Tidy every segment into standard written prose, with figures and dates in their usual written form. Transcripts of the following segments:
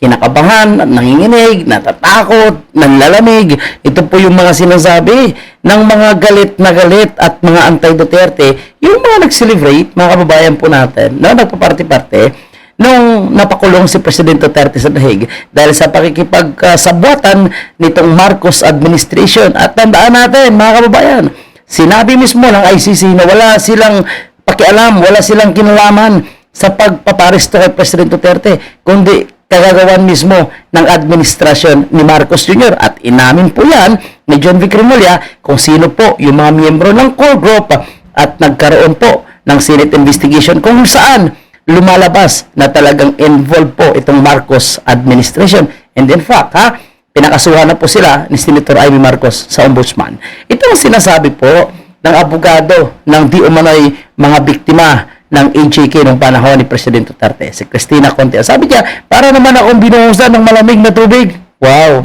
kinakabahan, nanginginig, natatakot, nanlalamig. Ito po yung mga sinasabi ng mga galit na galit at mga anti-Duterte, yung mga nag-celebrate, mga kababayan po natin, na nagpaparty-party, nung napakulong si President Duterte sa dahig dahil sa pakikipagsabuatan nitong Marcos administration. At tandaan natin, mga kababayan, sinabi mismo ng ICC na wala silang pakialam, wala silang kinalaman sa pagpaparesto kay President Duterte, kundi kagagawan mismo ng administrasyon ni Marcos Jr. At inamin po yan ni John Vic Remulla kung sino po yung mga miyembro ng core group at nagkaroon po ng Senate investigation kung saan lumalabas na talagang involved po itong Marcos administration. And in fact, pinakasuhan na po sila ni Senator Amy Marcos sa ombudsman. Ito ang sinasabi po ng abogado ng di umano'y mga biktima ng AJK noong panahon ni President Duterte, si Cristina Conte. Sabi niya, para naman akong binuhusan ng malamig na tubig. Wow!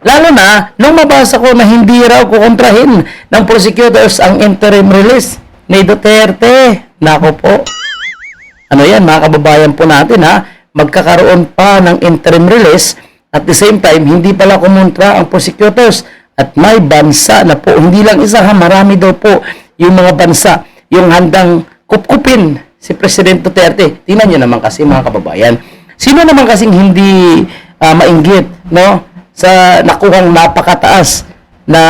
Lalo na, nung mabasa ko na hindi raw kukontrahin ng prosecutors ang interim release ni Duterte. Nako po. Ano yan, mga kababayan po natin magkakaroon pa ng interim release at the same time, hindi pala kumontra ang prosecutors at may bansa na po, hindi lang isa marami daw po yung mga bansa yung handang kupkupin si President Duterte. Tingnan nyo naman kasi, mga kababayan. Sino naman kasing hindi mainggit, no, sa nakuhang napakataas na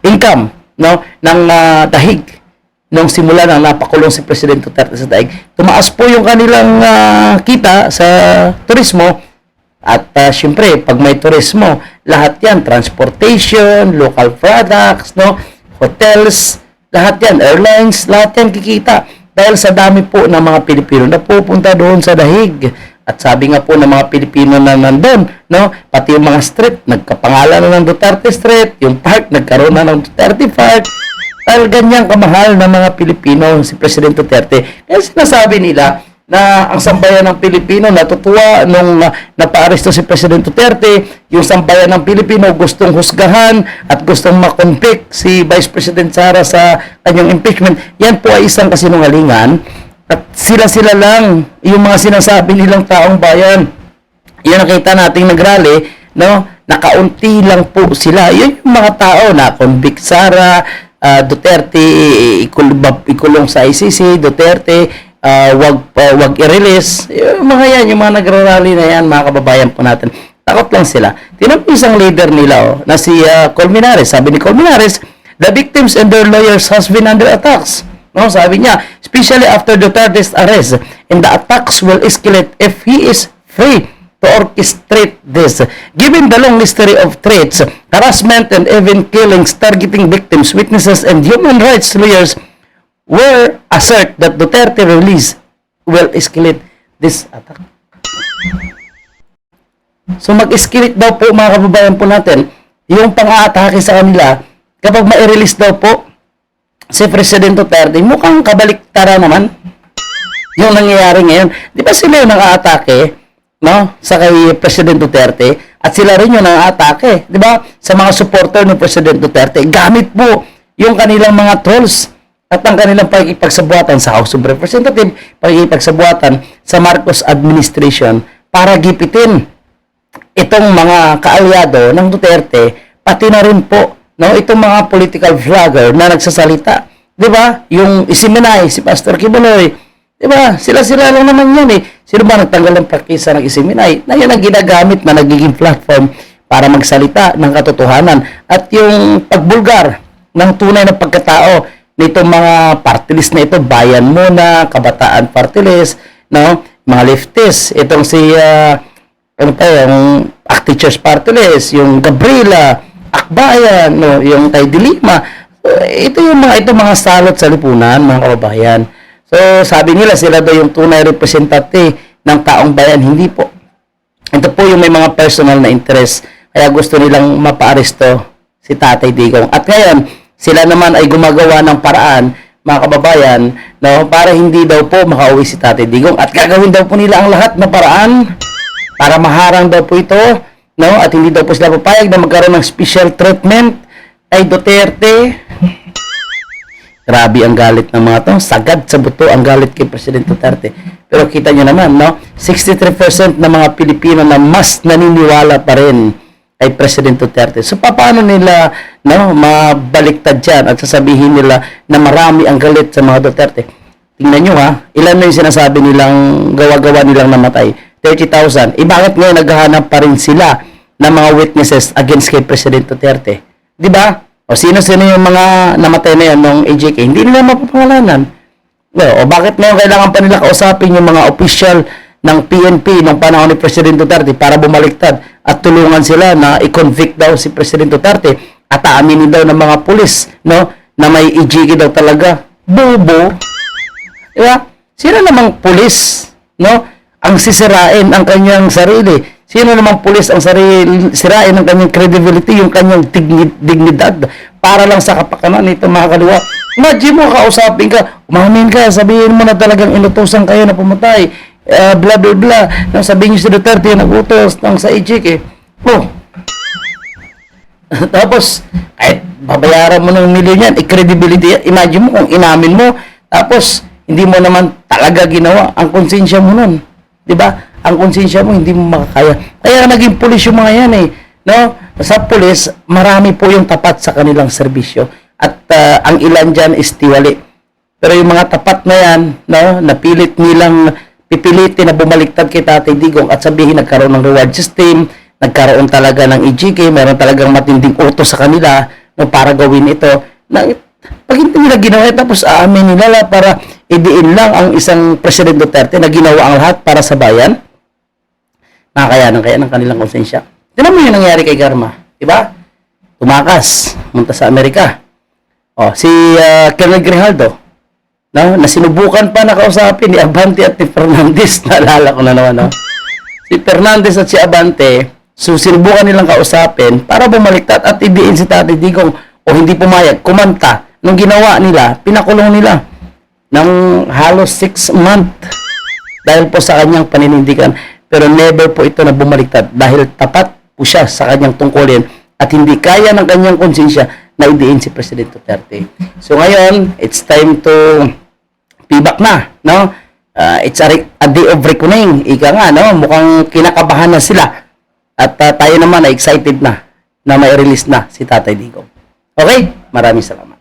income, no, ng dahig nung simula nang napakulong si President Duterte sa daig. Tumaas po yung kanilang kita sa turismo at syempre, pag may turismo, lahat yan, transportation, local products, no, hotels, lahat yan, airlines, lahat yan kikita dahil sa dami po ng mga Pilipino na pupunta doon sa dahig. At sabi nga po ng mga Pilipino na nandun, no, pati yung mga street, nagkapangalan na ng Duterte Street, yung park, nagkaroon na ng Duterte Park, dahil ganyang kamahal ng mga Pilipino si President Duterte. Kaya sinasabi nila na ang sambayan ng Pilipino natutuwa nung napaaresto si President Duterte, yung sambayan ng Pilipino gustong husgahan at gustong makonvict si Vice President Sara sa kanyang impeachment. Yan po ay isang kasinungalingan at sila-sila lang yung mga sinasabi nilang taong bayan. Yan nakita nating nagrally, no? Nakaunti lang po sila. Yun yung mga tao na convict Sara, Duterte ikulong sa ICC, Duterte wag i-release. Yung mga yan, yung mga nagrarally na yan, mga kababayan po natin. Takot lang sila. Tinan po isang leader nila, na si Colmenares. Sabi ni Colmenares, the victims and their lawyers has been under attacks. No, sabi niya, especially after Duterte's arrest, and the attacks will escalate if he is free to orchestrate this. Given the long history of threats, harassment, and even killings targeting victims, witnesses, and human rights lawyers were assert that Duterte release will escalate this attack. So mag-escalate daw po, mga kababayan po natin, yung pang-aatake sa kanila kapag ma-release daw po si President Duterte. Mukhang kabaliktara naman yung nangyayari ngayon. Di ba sila yung nang-aatake, no, sa kay President Duterte at sila rin yung nang-aatake, di ba, sa mga supporter ng President Duterte. Gamit po yung kanilang mga trolls at ang kanilang pagkikipagsabuatan sa House of Representatives, pagkikipagsabuatan sa Marcos administration para gipitin itong mga kaalyado ng Duterte, pati na rin po, no, itong mga political vlogger na nagsasalita. Di ba? Yung Isiminay, si Pastor Kibuloy, di ba? Sila-sila lang naman yan eh. Sino ba nagtanggal ng prakisa ng Isiminay? Na yan ang ginagamit na nagiging platform para magsalita ng katotohanan. At yung pagbulgar ng tunay na pagkatao nitong mga party list na ito, Bayan Muna, Kabataan Party List, no? Mga leftists, itong si yung Teachers Party List, yung Gabriela, Akbayan, no? Yung kay Dilima. Ito yung mga salot sa lipunan, mga kababayan. So, sabi nila sila daw yung tunay representative ng taong bayan. Hindi po. Ito po yung may mga personal na interest. Kaya gusto nilang mapaaresto si Tatay Digong. At ngayon, sila naman ay gumagawa ng paraan, mga kababayan, no, para hindi daw po makauwi si Tatay Digong. At gagawin daw po nila ang lahat na paraan para maharang daw po ito, no, at hindi daw po sila papayag na magkaroon ng special treatment kay Duterte. Grabe ang galit ng mga to. Sagad sa buto ang galit kay President Duterte. Pero kita nyo naman, no? 63% ng mga Pilipino na mas naniniwala pa rin kay President Duterte. So, paano nila, no, mabaliktad dyan at sasabihin nila na marami ang galit sa mga Duterte? Tingnan nyo ha, ilan na yung sinasabi nilang gawa-gawa nilang namatay? 30,000. Bakit ngayon naghahanap pa rin sila ng mga witnesses against kay President Duterte? Di ba? O sino-sino yung mga namatay na yan ng AJK? Hindi nila mapapangalanan. O bakit ngayon kailangan pa nila kausapin yung mga official ng PNP ng panahon ni President Duterte para bumaliktad at tulungan sila na i-convict daw si President Duterte at aaminin daw ng mga pulis, no, na may AJK daw talaga? Bobo. Diba? Sino namang pulis, no, ang sisirain ang kanyang sarili? Sino namang pulis ang sirain ang kanyang credibility, yung kanyang dignidad para lang sa kapakanan nito mga kaliwa? Imagine mo, kausapin ka, umamin ka, sabihin mo na talagang inutusan kayo na pumatay, blah blah blah, no, sabihin nyo si Duterte nagutos ng sa AJK. Oh. Tapos, kahit babayaran mo ng milyon yan, credibility yan. Imagine mo kung inamin mo, tapos hindi mo naman talaga ginawa ang konsensya mo nun. Diba? Ang konsensya mo, hindi mo makakaya. Kaya naging pulis yung mga yan eh. No? Sa pulis, marami po yung tapat sa kanilang serbisyo. At ang ilan dyan is tiwali. Pero yung mga tapat na yan, no, napilit nilang pipilitin na bumaliktad kay Tatay Digong at sabihin nagkaroon ng reward system, nagkaroon talaga ng EJK, meron talagang matinding utos sa kanila, no, para gawin ito. Na, pag hindi nila ginawa, tapos aamin nila para idiin lang ang isang President Duterte na ginawa ang lahat para sa bayan, nakakayanan kaya ng kanilang konsensya. Tignan mo yung nangyari kay Garma, diba? Tumakas, munta sa Amerika. Oh, si Colonel Grijaldo, no, na sinubukan pa na kausapin ni Abante at ni Fernandez, naalala ko na naman, no? Si Fernandez at si Abante, so sinubukan nilang kausapin para bumaliktad at idiin si Tatay Digong o hindi pumayag, kumanta. Nung ginawa nila, pinakulong nila ng halos 6 months dahil po sa kanyang paninindigan. Pero never po ito na bumaliktad dahil tapat po siya sa kanyang tungkulin at hindi kaya ng kanyang konsensya na idiin si President Duterte. So ngayon, it's time to pibak na, no? It's a day of reckoning. Ika nga, no? Mukhang kinakabahan na sila. At tayo naman ay excited na may release na si Tatay Digong. Okay? Maraming salamat.